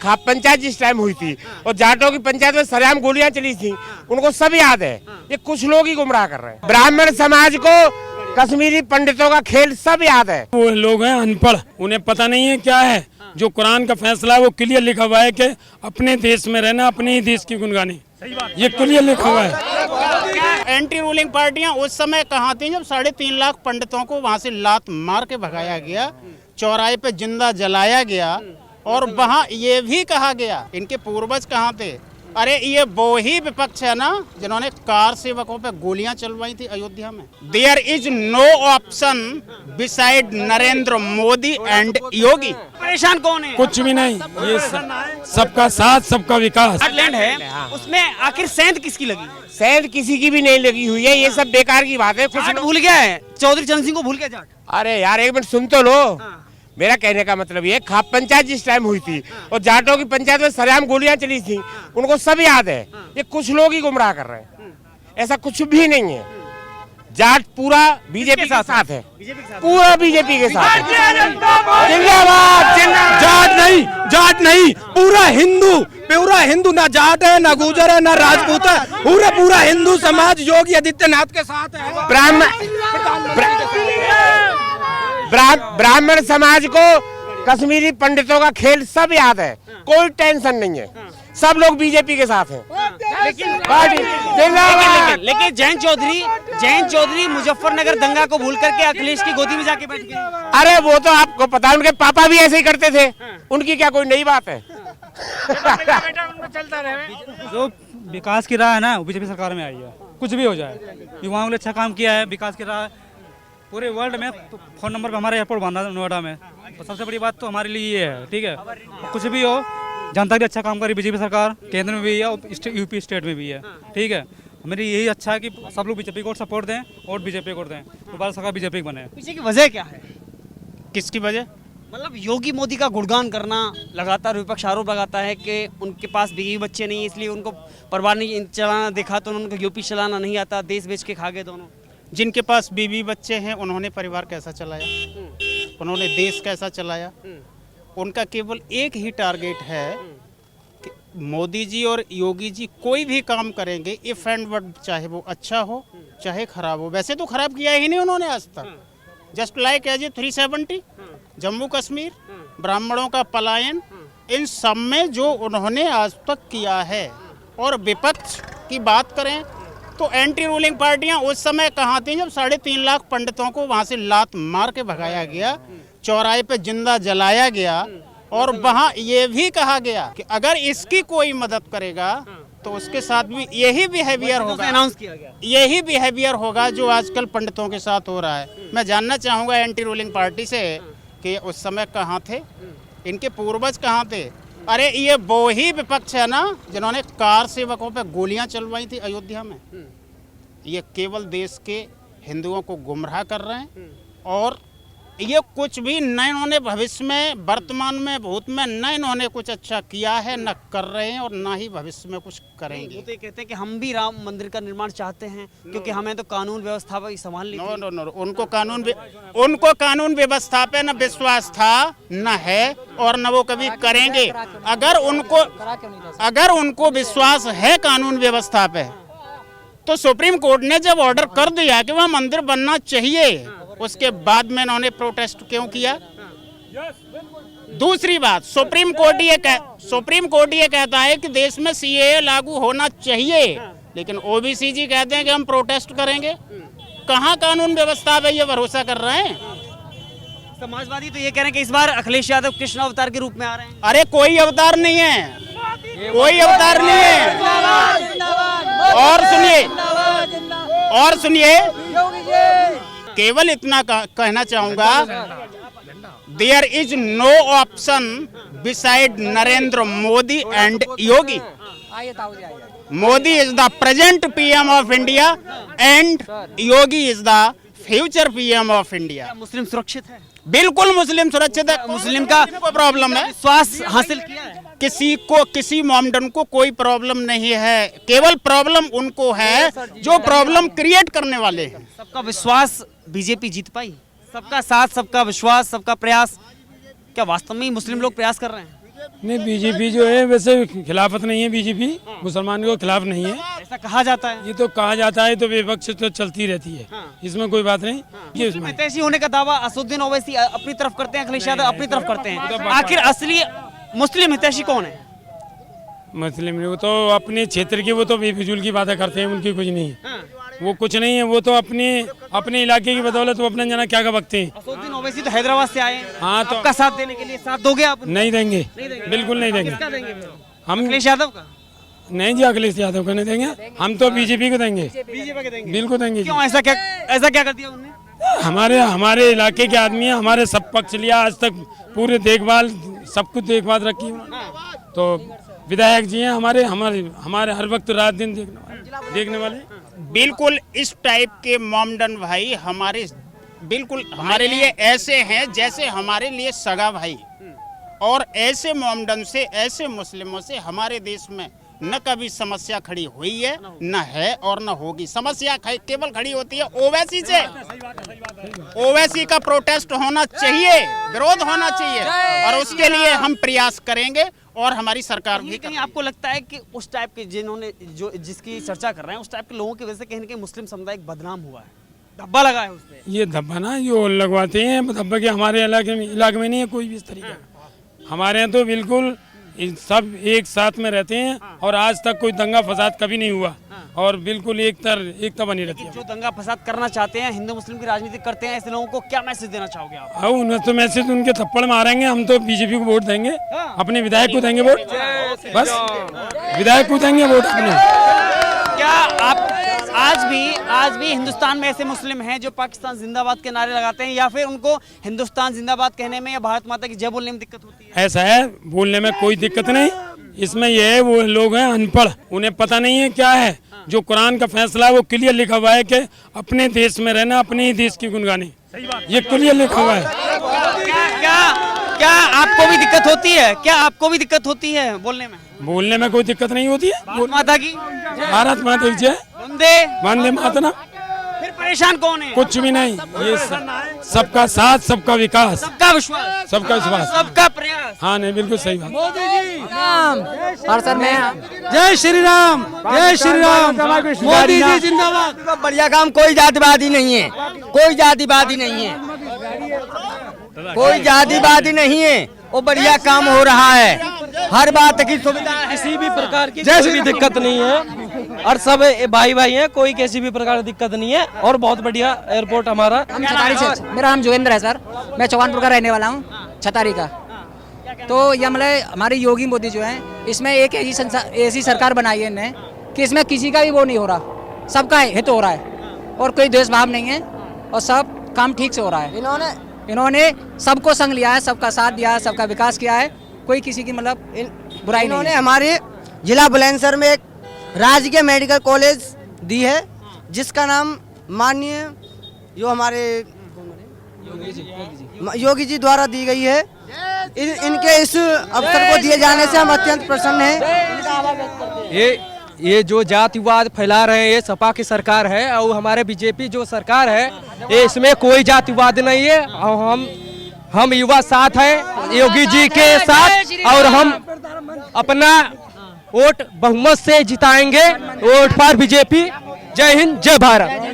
खाप पंचायत जिस टाइम हुई थी और जाटों की पंचायत में सरेआम गोलियां चली थी, उनको सब याद है। ये कुछ लोग ही गुमराह कर रहे हैं। ब्राह्मण समाज को कश्मीरी पंडितों का खेल सब याद है। वो लोग हैं अनपढ़, उन्हें पता नहीं है क्या है। जो कुरान का फैसला है वो क्लियर लिखा हुआ है कि अपने देश में रहना, अपने ही देश की गुनगानी, ये क्लियर लिखा हुआ है। एंटी रूलिंग पार्टियां उस समय कहाँ थी जब 3.5 लाख पंडितों को वहां से लात मार के भगाया गया, चौराहे पे जिंदा जलाया गया और वहां ये भी कहा गया इनके पूर्वज कहाँ थे। अरे ये वो ही विपक्ष है ना जिन्होंने कार सेवकों पे गोलियां चलवाई थी अयोध्या में। There is no option beside Narendra Modi and Yogi. परेशान कौन है? कुछ भी नहीं, ये सबका साथ सबका विकास। लैंड है उसमें आखिर सेंध किसकी लगी? सेंध किसी की भी नहीं लगी हुई है, ये सब बेकार की बात है। कुछ भूल गया है, चौधरी चरण सिंह को भूल गया जाट। अरे यार एक मिनट सुन तो लो। मेरा कहने का मतलब ये खाप पंचायत जिस टाइम हुई थी और जाटों की पंचायत में सरेआम गोलियां चली थी, उनको सब याद है। ये कुछ लोग ही गुमराह कर रहे हैं, ऐसा कुछ भी नहीं है। जाट पूरा बीजेपी के साथ है, पूरा बीजेपी के साथ। जिंदाबाद। जाट नहीं, पूरा हिंदू, ना जाट है, ना गुर्जर है, ना राजपूत है, पूरा हिंदू समाज योगी आदित्यनाथ के साथ है। ब्राह्मण समाज को कश्मीरी पंडितों का खेल सब याद है, कोई टेंशन नहीं है, सब लोग बीजेपी के साथ हैं। लेकिन जयंत चौधरी मुजफ्फरनगर दंगा को भूल करके अखिलेश की गोदी में जाके बैठ गए। अरे वो तो आपको पता है, उनके पापा भी ऐसे ही करते थे, उनकी क्या कोई नई बात है। जो विकास की राह है ना वो बीजेपी सरकार में आई है। कुछ भी हो जाए, युवाओं के लिए अच्छा काम किया है, विकास की राह पूरे वर्ल्ड में। फोन नंबर पे हमारा एयरपोर्ट बना नोएडा में, तो सबसे बड़ी बात तो हमारे लिए ये है, ठीक है। कुछ भी हो, जनता के लिए अच्छा काम कर रही बीजेपी सरकार, केंद्र में भी है और यूपी स्टेट में भी है, ठीक है। मेरी यही अच्छा है कि सब लोग बीजेपी को सपोर्ट दें और बीजेपी को दें, दोबारा सरकार बीजेपी की बने। पीछे की वजह क्या है? किसकी वजह? मतलब योगी मोदी का गुणगान करना, लगातार विपक्ष आरोप लगाता है कि उनके पास बीवी बच्चे नहीं, इसलिए उनको परिवार नहीं चलाना देखा, तो उनको यूपी चलाना नहीं आता, देश बेच के खा गए दोनों। जिनके पास बीवी बच्चे हैं उन्होंने परिवार कैसा चलाया, उन्होंने देश कैसा चलाया? उनका केवल एक ही टारगेट है कि मोदी जी और योगी जी कोई भी काम करेंगे इफ एंड बट, चाहे वो अच्छा हो चाहे खराब हो। वैसे तो खराब किया ही नहीं उन्होंने आज तक। Just like as 370, Jammu Kashmir, ब्राह्मणों का पलायन, इन सब में जो उन्होंने आज तक किया है। और विपक्ष की बात करें तो एंटी रूलिंग पार्टियां उस समय कहाँ थी जब 3.5 लाख पंडितों को वहां से लात मार के भगाया गया, चौराहे पे जिंदा जलाया गया और वहां ये भी कहा गया कि अगर इसकी कोई मदद करेगा तो उसके साथ भी यही बिहेवियर होगा, अनाउंस किया गया। यही बिहेवियर होगा जो आजकल पंडितों के साथ हो रहा है। मैं जानना चाहूँगा एंटी रूलिंग पार्टी से कि उस समय कहाँ थे, इनके पूर्वज कहाँ थे। अरे ये वो ही विपक्ष है ना जिन्होंने कार सेवकों पे गोलियां चलवाई थी अयोध्या में। ये केवल देश के हिंदुओं को गुमराह कर रहे हैं और ये कुछ भी न इन्होंने भविष्य में, वर्तमान में, भूत में न इन्होंने कुछ अच्छा किया है, न कर रहे हैं और ना ही भविष्य में कुछ करेंगे। वो तो कहते हैं कि हम भी राम मंदिर का निर्माण चाहते हैं क्योंकि हमें तो कानून व्यवस्था पर संभालनी। नो, उनको कानून व्यवस्था पे न विश्वास था, न है और न वो कभी करेंगे। अगर उनको विश्वास है कानून व्यवस्था पे तो सुप्रीम कोर्ट ने जब ऑर्डर कर दिया कि वह मंदिर बनना चाहिए, उसके बाद में इन्होंने प्रोटेस्ट क्यों किया? दूसरी बात, सुप्रीम कोर्ट ये कहता है कि देश में सीएए लागू होना चाहिए, लेकिन ओबीसी जी कहते हैं कि हम प्रोटेस्ट करेंगे। कहाँ कानून व्यवस्था पे ये भरोसा कर रहे हैं? समाजवादी तो ये कह रहे हैं कि इस बार अखिलेश यादव कृष्ण अवतार के रूप में आ रहे हैं। अरे कोई अवतार नहीं है, कोई अवतार नहीं है। और सुनिए, केवल इतना कहना चाहूंगा, there is no option beside Narendra Modi and Yogi. Modi is the present PM of India and Yogi is the future PM of India. Muslim सुरक्षित है? बिल्कुल मुस्लिम सुरक्षित है। मुस्लिम का कोई प्रॉब्लम है? विश्वास हासिल किया है? किसी मोमडन को कोई प्रॉब्लम नहीं है, केवल प्रॉब्लम उनको है जो प्रॉब्लम क्रिएट करने वाले हैं। सबका विश्वास बीजेपी जीत पाई? सबका साथ, सबका विश्वास, सबका प्रयास, क्या वास्तव में मुस्लिम लोग प्रयास कर रहे हैं? नहीं बीजेपी जो है वैसे खिलाफत नहीं है, बीजेपी मुसलमान के खिलाफ नहीं है, ऐसा कहा जाता है। ये तो कहा जाता है, तो विपक्ष तो चलती रहती है, इसमें कोई बात नहीं। ये मुस्लिम हितैषी होने का दावा असदुद्दीन ओवैसी अपनी तरफ करते हैं, अखिलेश यादव अपनी तरफ करते हैं, आखिर असली मुस्लिम हितैषी कौन है? मुस्लिम वो तो अपने क्षेत्र की, वो तो बेफिजूल की बातें करते हैं, उनकी कुछ नहीं है, वो कुछ नहीं है, वो तो अपने इलाके की बदौलत वो अपना जना क्या का बकते हैं। असदुद्दीन ओवैसी तो हैदराबाद से आए हैं, हाँ तो आपका साथ देने के लिए साथ दोगे आप? नहीं देंगे, बिल्कुल नहीं किसका देंगे देंगे? हम। अखिलेश यादव का? नहीं जी, अखिलेश यादव को नहीं देंगे, हम तो बीजेपी को देंगे, बीजेपी के देंगे? बिल्कुल देंगे। क्यों ऐसा क्या कर दिया उन्होंने? हमारे इलाके के आदमी है, हमारे सब पक्ष लिया आज तक, पूरे देखभाल सब कुछ देखभाल रखी उन्होंने। तो विधायक जी हैं हमारे हर वक्त रात दिन देखने वाले। बिल्कुल इस टाइप के मोमडन भाई बिल्कुल हमारे लिए ऐसे हैं जैसे हमारे लिए सगा भाई, और ऐसे मोमडन से, ऐसे मुस्लिमों से हमारे देश में न कभी समस्या खड़ी हुई है, न है और न होगी। समस्या केवल खड़ी होती है ओवैसी से। ओवैसी का प्रोटेस्ट होना चाहिए, विरोध होना चाहिए, और उसके लिए हम प्रयास करेंगे और हमारी सरकार भी। कहीं आपको लगता है कि उस टाइप के जिसकी चर्चा कर रहे हैं, उस टाइप के लोगों की वजह से कहीं ना कहीं मुस्लिम समुदाय बदनाम हुआ है, धब्बा लगा है उसपे? ये धब्बा ना जो लगवाते हैं, धब्बा के हमारे इलाके में नहीं है कोई भी इस तरीके का। हमारे यहाँ तो बिल्कुल सब एक साथ में रहते हैं, और आज तक कोई दंगा फसाद कभी नहीं हुआ, और बिल्कुल एकता बनी रहती है। जो दंगा फसाद करना चाहते हैं, हिंदू मुस्लिम की राजनीति करते हैं, ऐसे लोगों को क्या मैसेज देना चाहोगे आप? हाँ, उन्हें तो मैसेज उनके थप्पड़ मारेंगे, हम तो बीजेपी को वोट देंगे, अपने विधायक को देंगे वोट, बस विधायक को देंगे वोट अपने। क्या आप आज भी हिंदुस्तान में ऐसे मुस्लिम हैं जो पाकिस्तान जिंदाबाद के नारे लगाते हैं, या फिर उनको हिंदुस्तान जिंदाबाद कहने में या भारत माता की जय बोलने में दिक्कत होती है? ऐसा है, बोलने में कोई दिक्कत नहीं, इसमें यह है वो लोग हैं अनपढ़, उन्हें पता नहीं है क्या है जो कुरान का फैसला है, वो क्लियर लिखा हुआ है कि अपने देश में रहना, अपने ही देश की गुनगानी, ये क्लियर लिखा हुआ है। क्या आपको भी दिक्कत होती है? क्या आपको भी दिक्कत होती है बोलने में? बोलने में कोई दिक्कत नहीं होती है। भारत माता की भारत माता की जय, वंदे मातरम। फिर परेशान कौन है? कुछ भी नहीं, ये सबका साथ, सबका विकास, सबका विश्वास, सबका विश्वास, सबका प्रयास। हाँ नहीं, बिल्कुल सही बात। और सर मैं जय श्री राम, जय श्री राम, मोदी जी जिंदाबाद। बढ़िया काम, कोई जातिवादी नहीं है, कोई जातिवादी नहीं है, कोई जातिवादी नहीं है, वो बढ़िया काम हो रहा है, हर बात की सुविधा, किसी भी प्रकार की जैसे भी दिक्कत नहीं है, और सब भाई भाई हैं, कोई किसी भी प्रकार की दिक्कत नहीं है, और बहुत बढ़िया एयरपोर्ट हमारा। हम छतारी से, मेरा नाम जोगेंद्र है सर, मैं चौहानपुर का रहने वाला हूँ, छतारी का। तो ये मतलब हमारे योगी मोदी जो है, इसमें एक ऐसी सरकार बनाई है इन्हें कि इसमें किसी का भी वो नहीं हो रहा, सबका हित हो रहा है, और कोई द्वेषभाव नहीं है, और सब काम ठीक से हो रहा है। इन्होंने सबको संग लिया है, सबका साथ दिया है, सबका विकास किया है, कोई किसी की मतलब बुराई नहीं। इन्होंने हमारे जिला बुलंदशहर में एक राजकीय मेडिकल कॉलेज दी है, जिसका नाम माननीय जो हमारे योगी जी द्वारा दी गई है। इनके इस अवसर को दिए जाने से हम अत्यंत प्रसन्न हैं। ये जो जातिवाद फैला रहे हैं, ये सपा की सरकार है, और हमारे बीजेपी जो सरकार है, ये इसमें कोई जातिवाद नहीं है, और हम युवा साथ हैं योगी जी के साथ, और हम अपना वोट बहुमत से जिताएंगे, वोट पर बीजेपी। जय हिंद, जय भारत।